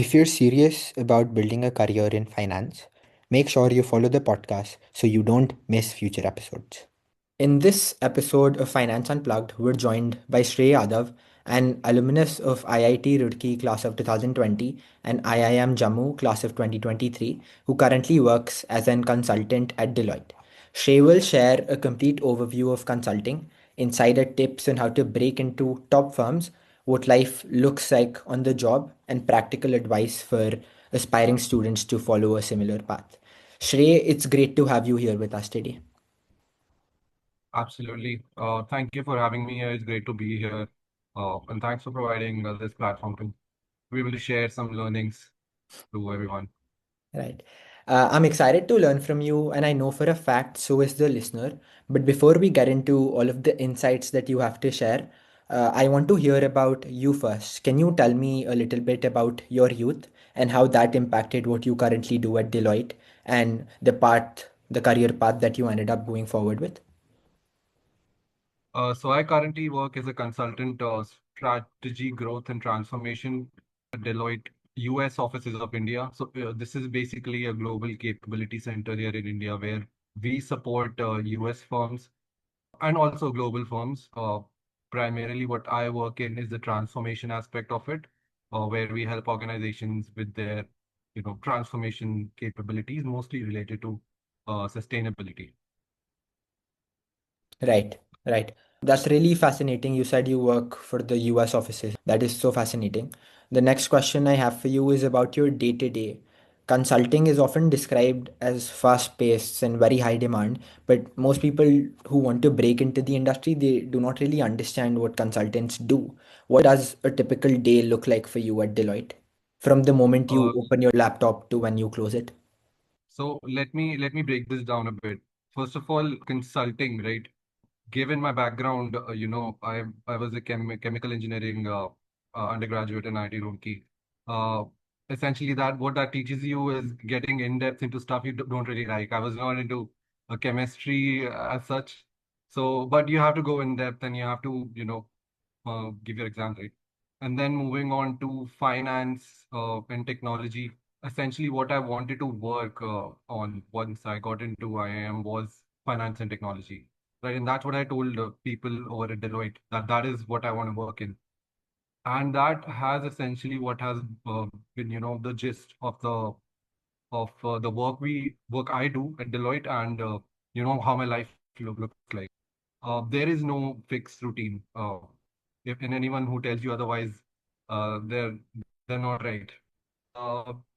If you're serious about building a career in finance, make sure you follow the podcast so you don't miss future episodes. In this episode of Finance Unplugged, we're joined by Shrey Yadav, an alumnus of IIT Roorkee class of 2020 and IIM Jammu class of 2023, who currently works as an consultant at Deloitte. Shrey will share a complete overview of consulting, insider tips on how to break into top firms, what life looks like on the job, and practical advice for aspiring students to follow a similar path. Shrey, it's great to have you here with us today. Absolutely. Thank you for having me here. It's great to be here. And thanks for providing this platform to be able to share some learnings to everyone. Right. I'm excited to learn from you, and I know for a fact so is the listener. But before we get into all of the insights that you have to share, I want to hear about you first. Can you tell me a little bit about your youth and how that impacted what you currently do at Deloitte and the career path that you ended up going forward with? So I currently work as a consultant, strategy, growth, and transformation at Deloitte US offices of India. So this is basically a global capability center here in India where we support US firms and also global firms. Primarily, what I work in is the transformation aspect of it, where we help organizations with their, transformation capabilities, mostly related to sustainability. Right, right. That's really fascinating. You said you work for the US offices. That is so fascinating. The next question I have for you is about your day to day. Consulting is often described as fast paced and very high demand, but most people who want to break into the industry, they do not really understand what consultants do. What does a typical day look like for you at Deloitte? From the moment you Uh, open your laptop to when you close it? so let me break this down a bit. First of all, consulting, right? Given my background, I was a chemical engineering undergraduate in IIT Roorkee. Uh, Essentially, that what that teaches you is getting in depth into stuff you don't really like. I was not into chemistry as such, so but you have to go in depth and you have to give your exams, right? And then moving on to finance and technology. Essentially, what I wanted to work on once I got into IIM was finance and technology, right? And that's what I told people over at Deloitte that that is what I want to work in, and that has essentially what has been, the gist of the work I do at Deloitte, and how my life looks like. There is no fixed routine. If and anyone who tells you otherwise, they're not right.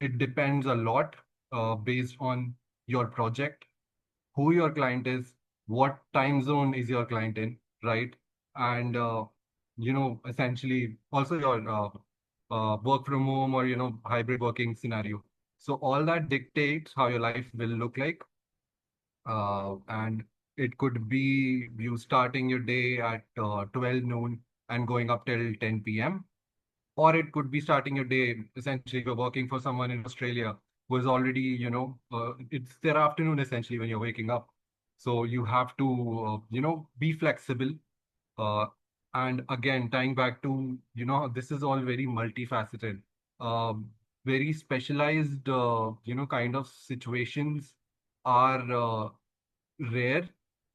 It depends a lot based on your project, who your client is, what time zone is your client in, right? And essentially also your work from home or hybrid working scenario. So all that dictates how your life will look like, and it could be you starting your day at 12 noon and going up till 10 p.m. Or it could be starting your day, essentially, if you're working for someone in Australia who is already, it's their afternoon essentially when you're waking up. So you have to, be flexible. Uh, and again, tying back to, this is all very multifaceted, um, very specialized, kind of situations are rare.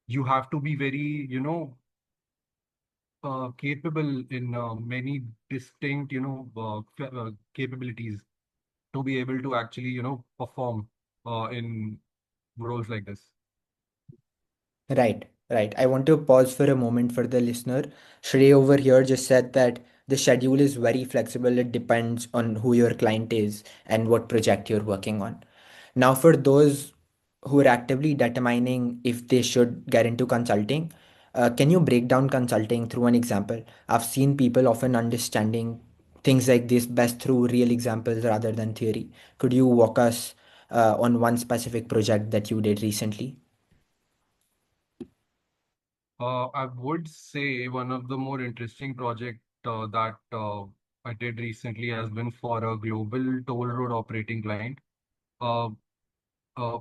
You have to be very, capable in many distinct, capabilities to be able to actually, perform in roles like this. Right, right. I want to pause for a moment for the listener. Shrey over here just said that the schedule is very flexible. It depends on who your client is and what project you're working on. Now, for those who are actively determining if they should get into consulting, can you break down consulting through an example? I've seen people often understanding things like this best through real examples rather than theory. Could you walk us on one specific project that you did recently? I would say one of the more interesting project that I did recently has been for a global toll road operating client. Uh,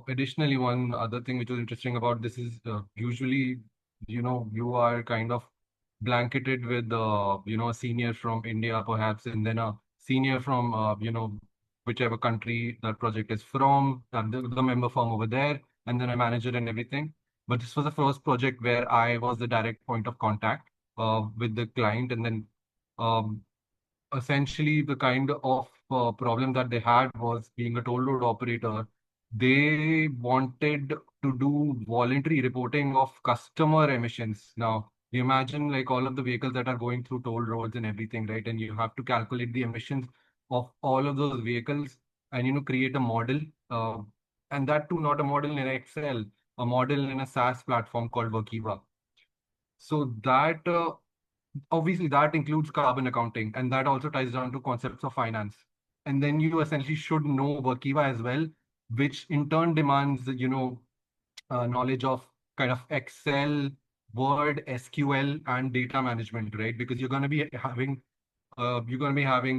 Additionally, one other thing which was interesting about this is usually, you are kind of blanketed with, a senior from India perhaps, and then a senior from, whichever country that project is from, and the member firm over there, and then a manager and everything. But this was the first project where I was the direct point of contact with the client, and then um, essentially the kind of problem that they had was being a toll road operator. They wanted to do voluntary reporting of customer emissions. Now, you imagine like all of the vehicles that are going through toll roads and everything, right? And you have to calculate the emissions of all of those vehicles and, create a model. Uh, and that too, not a model in Excel, a model in a SaaS platform called Workiva. So that obviously that includes carbon accounting, and that also ties down to concepts of finance. And then you essentially should know Workiva as well, which in turn demands, knowledge of kind of Excel, Word, SQL, and data management, right? Because you're going to be having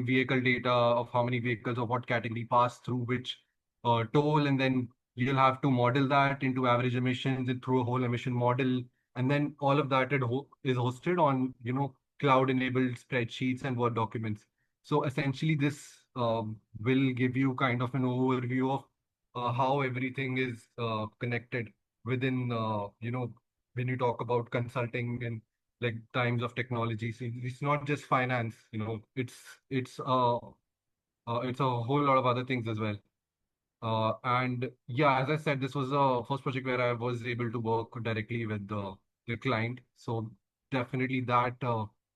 vehicle data of how many vehicles of what category pass through which toll, and then you'll have to model that into average emissions and through a whole emission model, and then all of that is hosted on cloud-enabled spreadsheets and Word documents. So essentially, this will give you kind of an overview of how everything is connected within when you talk about consulting and like times of technology. So it's not just finance, it's a whole lot of other things as well. And yeah, as I said, this was the first project where I was able to work directly with the client. So definitely that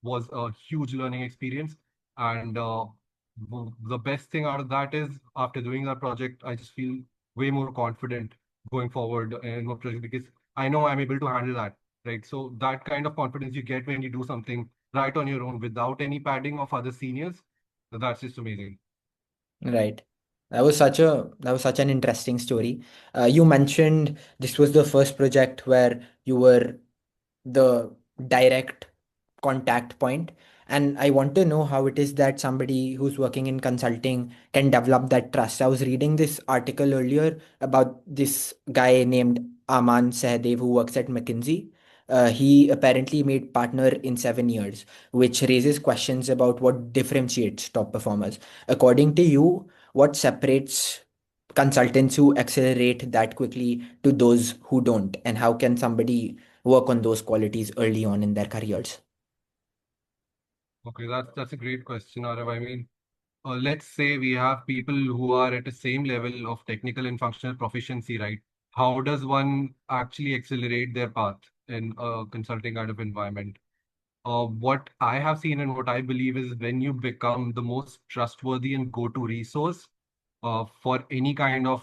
was a huge learning experience. And the best thing out of that is after doing that project, I just feel way more confident going forward in my project because I know I'm able to handle that, right? So that kind of confidence you get when you do something right on your own without any padding of other seniors, that's just amazing. Right. That was such an interesting story. You mentioned this was the first project where you were the direct contact point. And I want to know how it is that somebody who's working in consulting can develop that trust. I was reading this article earlier about this guy named Aaman Sehdev who works at McKinsey. He apparently made partner in 7 years, which raises questions about what differentiates top performers. According to you, what separates consultants who accelerate that quickly to those who don't? And how can somebody work on those qualities early on in their careers? Okay, that's a great question, Arav. I mean, let's say we have people who are at the same level of technical and functional proficiency, right? How does one actually accelerate their path in a consulting kind of environment? What I have seen and what I believe is when you become the most trustworthy and go-to resource for any kind of,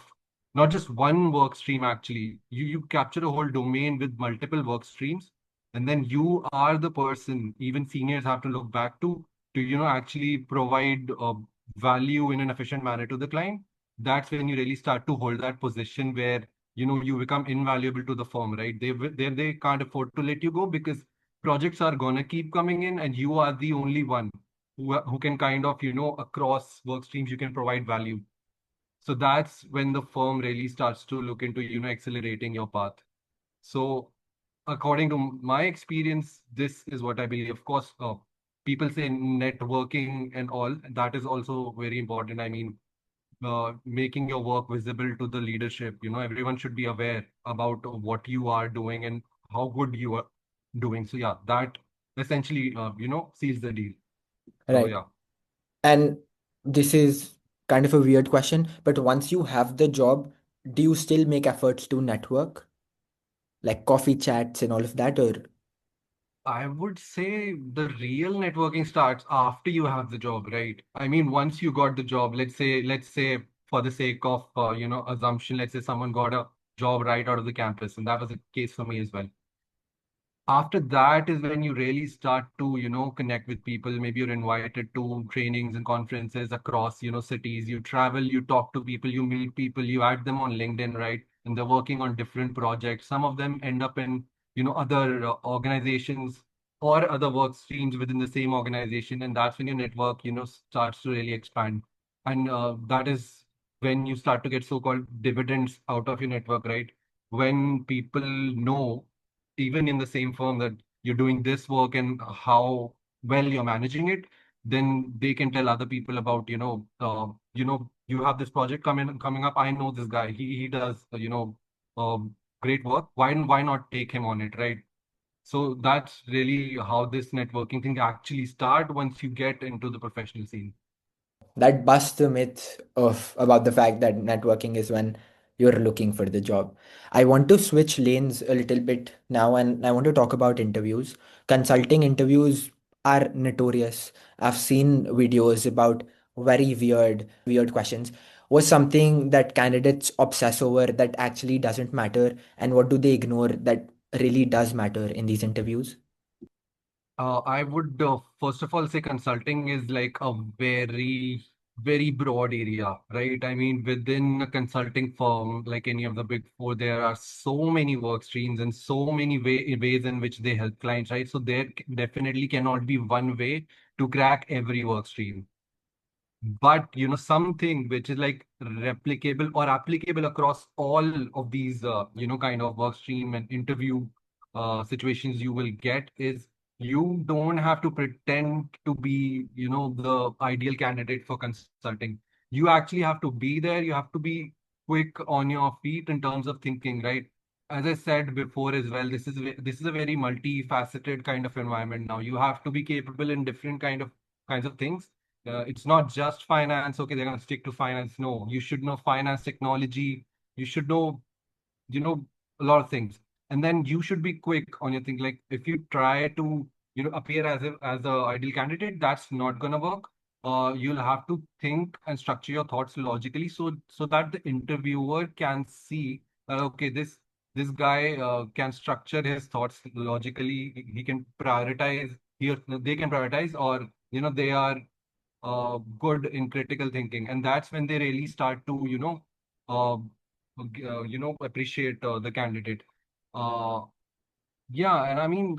not just one work stream actually, you capture a whole domain with multiple work streams, and then you are the person even seniors have to look back to actually provide value in an efficient manner to the client. That's when you really start to hold that position where you become invaluable to the firm, right? They can't afford to let you go because projects are gonna keep coming in, and you are the only one who can kind of, across work streams, you can provide value. So that's when the firm really starts to look into, accelerating your path. So according to my experience, this is what I believe. Of course, people say networking and all, that is also very important. I mean, making your work visible to the leadership. Everyone should be aware about what you are doing and how good you are doing. So yeah, that essentially, seals the deal. So Right. yeah, And this is kind of a weird question, but once you have the job, do you still make efforts to network, like coffee chats and all of that? Or I would say the real networking starts after you have the job, right? I mean, once you got the job, let's say for the sake of, assumption, let's say someone got a job right out of the campus, and that was the case for me as well. After that is when you really start to connect with people. Maybe you're invited to trainings and conferences across cities. You travel, you talk to people, you meet people, you add them on LinkedIn, right? And they're working on different projects. Some of them end up in other organizations or other work streams within the same organization, and that's when your network starts to really expand. And that is when you start to get so-called dividends out of your network, right? When people know, even in the same firm, that you're doing this work and how well you're managing it, then they can tell other people about, you have this project coming up. I know this guy. He does, great work. Why not take him on it, right? So that's really how this networking thing actually start once you get into the professional scene. That busts the myth of about the fact that networking is when you're looking for the job. I want to switch lanes a little bit now, and I want to talk about interviews. Consulting interviews are notorious. I've seen videos about very weird questions. Was something that candidates obsess over that actually doesn't matter, and what do they ignore that really does matter in these interviews? I would first of all say consulting is like a very broad area, right? I mean, within a consulting firm, like any of the big four, there are so many work streams and so many ways in which they help clients, right? So there definitely cannot be one way to crack every work stream. But something which is like replicable or applicable across all of these kind of work stream and interview situations you will get is, you don't have to pretend to be the ideal candidate for consulting. You actually have to be there. You have to be quick on your feet in terms of thinking, right? As I said before as well, this is a very multifaceted kind of environment. Now you have to be capable in different kinds of things. It's not just finance. Okay, they're going to stick to finance. No, you should know finance, technology. You should know, you know, a lot of things. And then you should be quick on your thing. Like if you try to, appear as a ideal candidate, that's not going to work. You'll have to think and structure your thoughts logically, so that the interviewer can see that, okay, this guy can structure his thoughts logically. He can prioritize. They can prioritize, or they are good in critical thinking, and that's when they really start to uh, appreciate the candidate. uh, yeah, and I mean,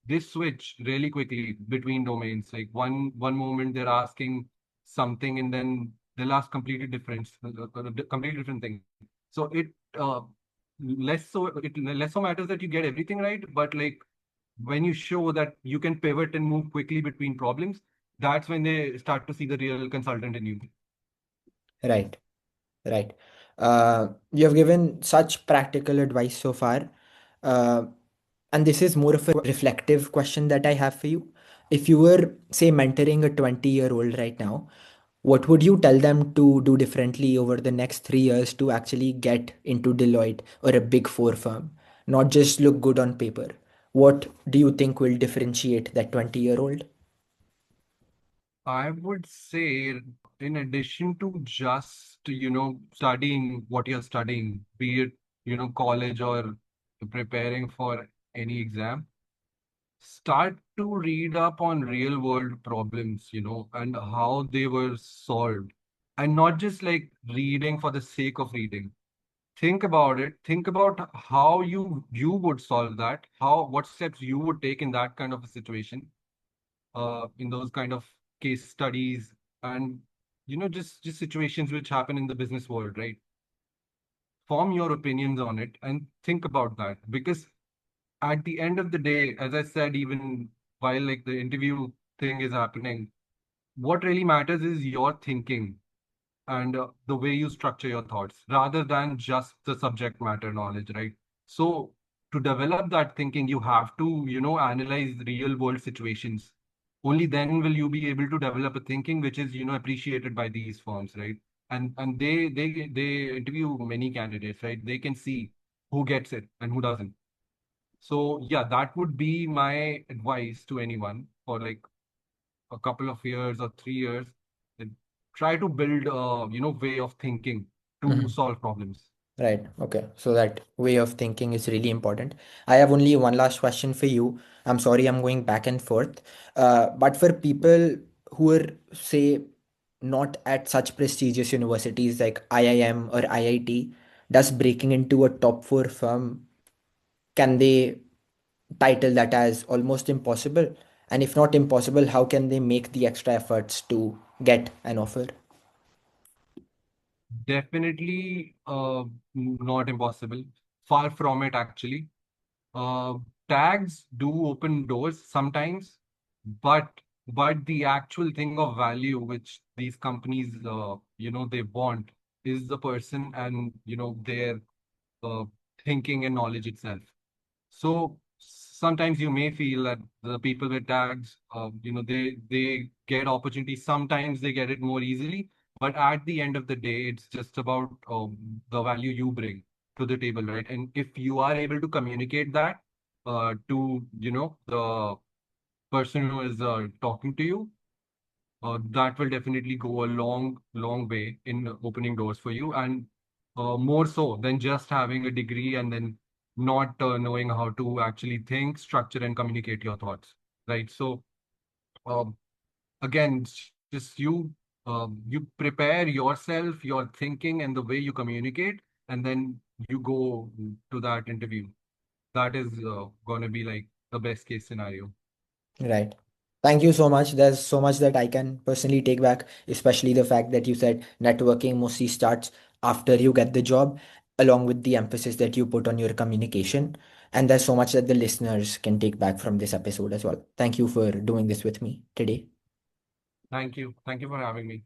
they switch really quickly between domains. Like one moment they're asking something, and then they'll ask completely different thing. So it less so matters that you get everything right, but like when you show that you can pivot and move quickly between problems, that's when they start to see the real consultant in you. Right. Right. You have given such practical advice so far. Uh, and this is more of a reflective question that I have for you. If you were, say, mentoring a 20-year-old right now, what would you tell them to do differently over the next 3 years to actually get into Deloitte or a big four firm? Not just look good on paper. What do you think will differentiate that 20-year-old? I would say, in addition to just, studying what you're studying, be it, college or preparing for any exam, start to read up on real world problems, and how they were solved. And not just like reading for the sake of reading. Think about it. Think about how you would solve that, what steps you would take in that kind of a situation, in those kind of case studies, and just situations which happen in the business world, right? Form your opinions on it and think about that, because at the end of the day, as I said, even while like the interview thing is happening, what really matters is your thinking, and the way you structure your thoughts rather than just the subject matter knowledge, right? So to develop that thinking, you have to, analyze real world situations. Only then will you be able to develop a thinking which is, appreciated by these firms, right? And they interview many candidates, right? They can see who gets it and who doesn't. So yeah, that would be my advice to anyone for like a couple of years or 3 years, then try to build a way of thinking to solve problems. Right. Okay. So that way of thinking is really important. I have only one last question for you. I'm sorry I'm going back and forth. But for people who are, say, not at such prestigious universities like IIM or IIT, does breaking into a top four firm, can they title that as almost impossible? And if not impossible, how can they make the extra efforts to get an offer? Definitely not impossible. Far from it, actually. Uh, Tags do open doors sometimes, but But the actual thing of value which these companies, they want is the person and, their uh, thinking and knowledge itself. So sometimes you may feel that the people with tags, they get opportunities. Sometimes they get it more easily, but at the end of the day, it's just about the value you bring to the table, right? And if you are able to communicate that to the person who is talking to you, that will definitely go a long, long way in opening doors for you, and more so than just having a degree and then not knowing how to actually think, structure, and communicate your thoughts, right? So, um, again, it's just you prepare yourself, your thinking, and the way you communicate, and then you go to that interview. That is going to be like the best case scenario. Right. Thank you so much. There's so much that I can personally take back, especially the fact that you said networking mostly starts after you get the job, along with the emphasis that you put on your communication. And there's so much that the listeners can take back from this episode as well. Thank you for doing this with me today. Thank you. Thank you for having me.